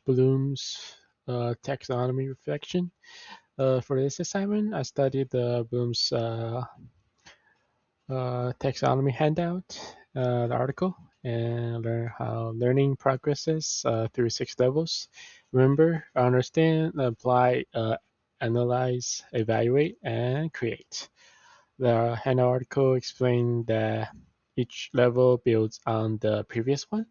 Bloom's taxonomy reflection. For this assignment, I studied Bloom's taxonomy handout, the article, and learn how learning progresses through 6 levels. Remember, understand, apply, analyze, evaluate, and create. The handout article explained that each level builds on the previous one,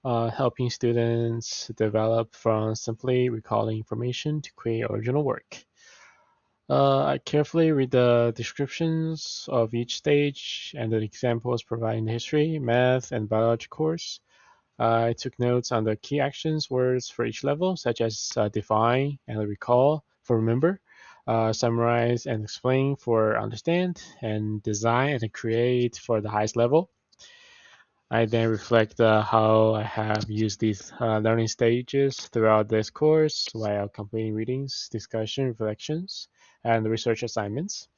helping students develop from simply recalling information to create original work. I carefully read the descriptions of each stage and the examples provided in the history, math, and biology course. I took notes on the key actions words for each level, such as define and recall for remember, summarize and explain for understand, and design and create for the highest level. I then reflect how I have used these learning stages throughout this course while completing readings, discussion, reflections, and research assignments.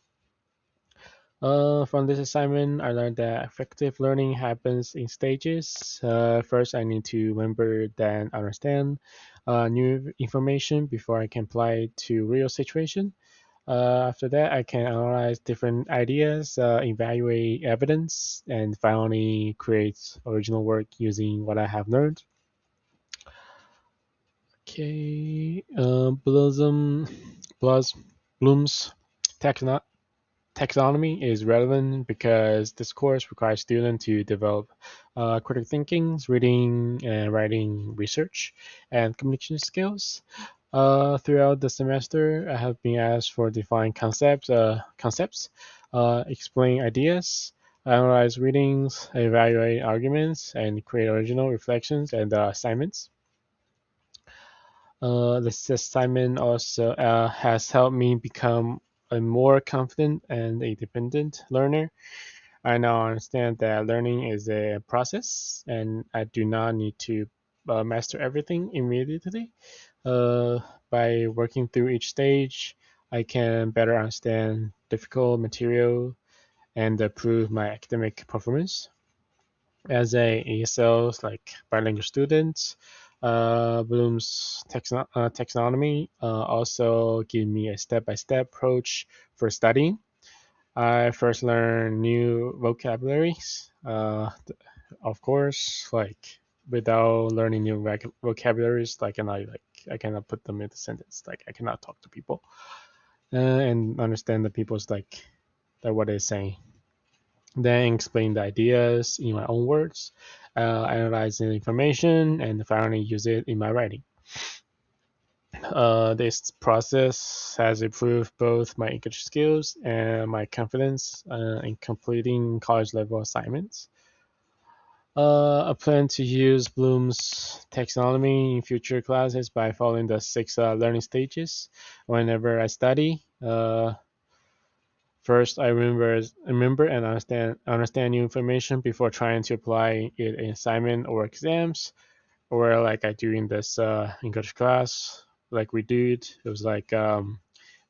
From this assignment, I learned that effective learning happens in stages. First, I need to remember, then understand new information before I can apply it to real situation. After that, I can analyze different ideas, evaluate evidence, and finally create original work using what I have learned. Okay, Bloom's taxonomy taxonomy is relevant because this course requires students to develop critical thinking, reading and writing research, and communication skills. Throughout the semester, I have been asked for define concepts, explain ideas, analyze readings, evaluate arguments, and create original reflections and assignments. This assignment also has helped me become a more confident and independent learner. I now understand that learning is a process, and I do not need to master everything immediately. Uh, by working through each stage, I can better understand difficult material and improve my academic performance. As a ESL bilingual student, Bloom's taxonomy also give me a step-by-step approach for studying. I first learn new vocabularies. Of course, without learning new vocabularies, I cannot put them into sentence. Like I cannot talk to people and understand the people's what they're saying. Then explain the ideas in my own words, analyze the information, and finally use it in my writing. This process has improved both my English skills and my confidence in completing college level assignments. I plan to use Bloom's taxonomy in future classes by following the 6 learning stages whenever I study. First, I remember and understand new information before trying to apply it in assignment or exams, or like I do in this English class, like we did. It was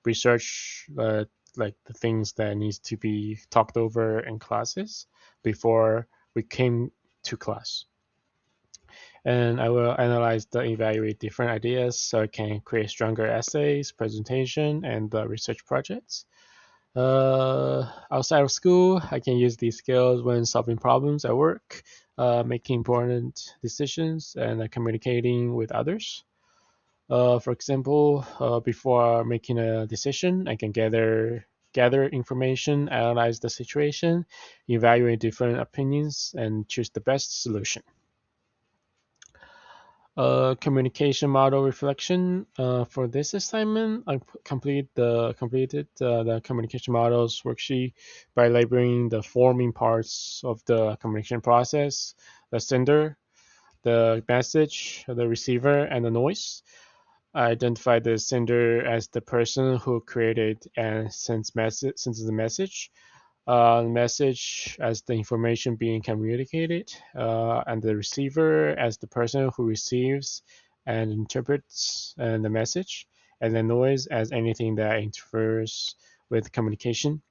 research, like the things that needs to be talked over in classes before we came to class. And I will analyze the evaluate different ideas so I can create stronger essays, presentation, and research projects. Outside of school, I can use these skills when solving problems at work, making important decisions, and communicating with others. For example, before making a decision, I can gather information, analyze the situation, evaluate different opinions, and choose the best solution. Communication model reflection. For this assignment, I completed the communication models worksheet by labeling the forming parts of the communication process: the sender, the message, the receiver, and the noise. I identified the sender as the person who created and sends the message, message as the information being communicated, and the receiver as the person who receives and interprets the message, and the noise as anything that interferes with communication,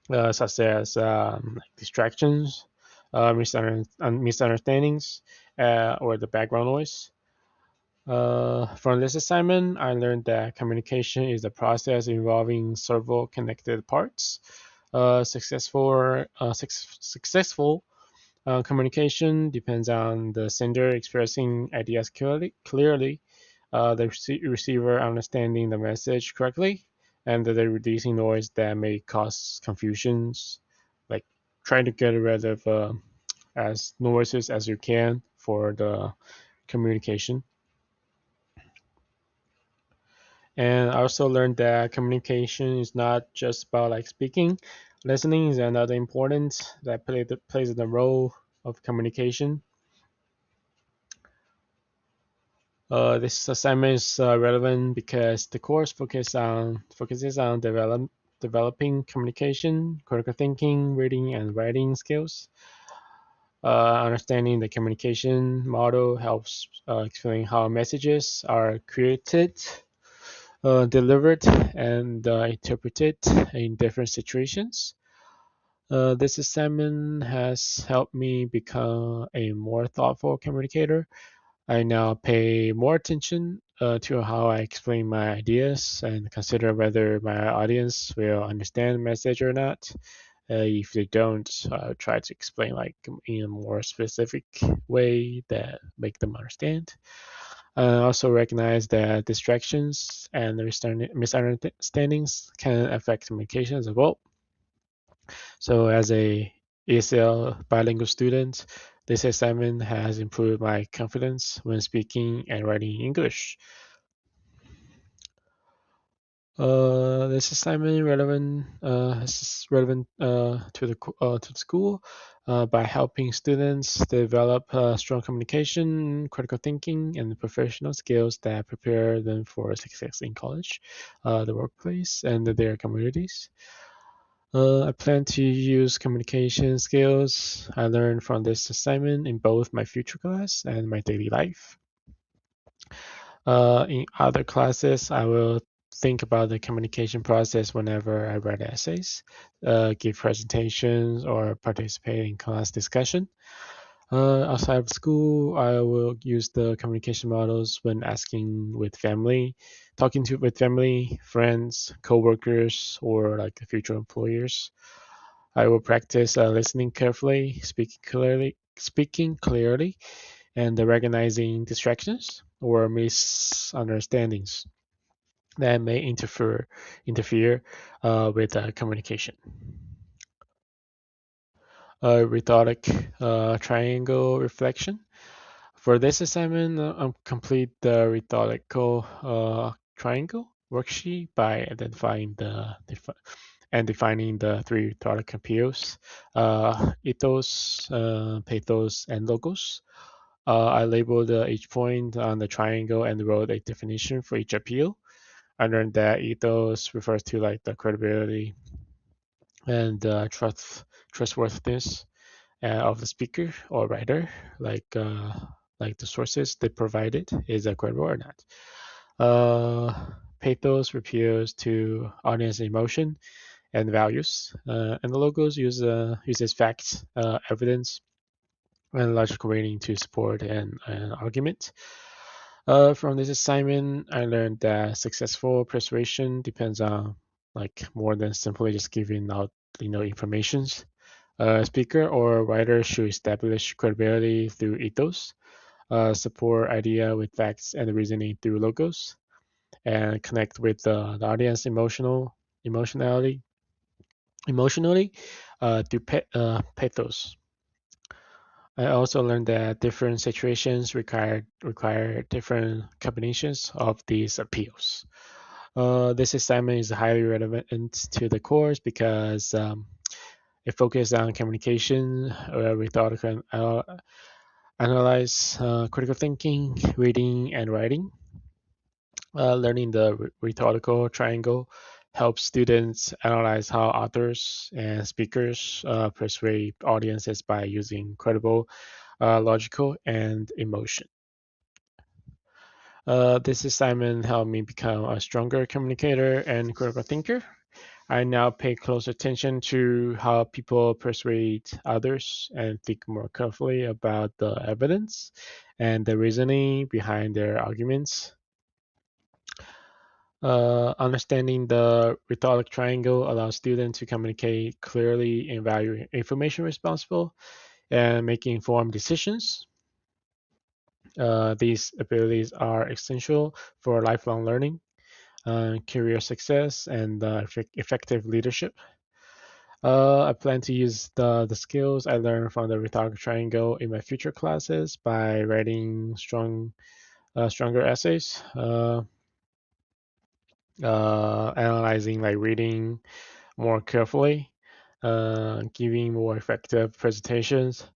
such as distractions, misunderstandings, or the background noise. From this assignment, I learned that communication is a process involving several connected parts. Successful communication depends on the sender expressing ideas clearly, the receiver understanding the message correctly, and the reducing noise that may cause confusions, like trying to get rid of as noises as you can for the communication. And I also learned that communication is not just about like speaking. Listening is another important that plays the role of communication. This assignment is relevant because the course focuses on developing communication, critical thinking, reading, and writing skills. Understanding the communication model helps explain how messages are created, delivered, and interpreted in different situations. This assignment has helped me become a more thoughtful communicator. I now pay more attention to how I explain my ideas and consider whether my audience will understand the message or not. If they don't, try to explain like in a more specific way that make them understand. I also recognize that distractions and misunderstandings can affect communications as well. So as a ESL bilingual student, this assignment has improved my confidence when speaking and writing English. This assignment is relevant to the school by helping students develop strong communication, critical thinking, and professional skills that prepare them for success in college, the workplace, and their communities. I plan to use communication skills I learned from this assignment in both my future class and my daily life. In other classes, I will think about the communication process whenever I write essays, give presentations, or participate in class discussion. Outside of school, I will use the communication models when asking with family, talking to with family, friends, coworkers, or like future employers. I will practice listening carefully, speaking clearly, and recognizing distractions or misunderstandings that may interfere with communication. Rhetoric triangle reflection. For this assignment, complete the rhetorical triangle worksheet by identifying and defining the three rhetoric appeals, ethos, pathos, and logos. I labeled each point on the triangle and wrote a definition for each appeal. I learned that ethos refers to like the credibility and trustworthiness of the speaker or writer, like the sources they provided is credible or not. Pathos refers to audience emotion and values, and the logos uses facts, evidence, and logical reasoning to support an argument. From this assignment, I learned that successful persuasion depends on like more than simply just giving out informations. A speaker or writer should establish credibility through ethos, support idea with facts and reasoning through logos, and connect with the audience emotionality emotionally through pathos. I also learned that different situations require different combinations of these appeals. This assignment is highly relevant to the course because it focuses on communication, rhetorical analyze, critical thinking, reading, and writing. Learning the rhetorical triangle helps students analyze how authors and speakers persuade audiences by using credible, logical, and emotion. This assignment helped me become a stronger communicator and critical thinker. I now pay close attention to how people persuade others and think more carefully about the evidence and the reasoning behind their arguments. Understanding the rhetoric triangle allows students to communicate clearly and value information responsible and make informed decisions. These abilities are essential for lifelong learning, career success, and effective leadership. I plan to use the skills I learned from the rhetoric triangle in my future classes by writing stronger essays, analyzing like reading more carefully, giving more effective presentations,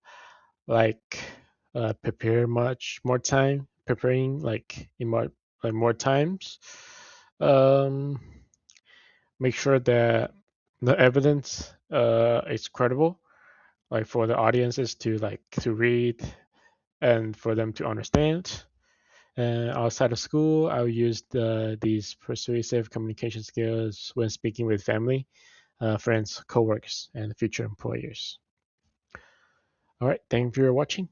like prepare much more time, preparing like in more like more times. Um, Make sure that the evidence is credible, like for the audiences to read and for them to understand. And outside of school, I'll use these persuasive communication skills when speaking with family, friends, coworkers, and future employers. All right, thank you for watching.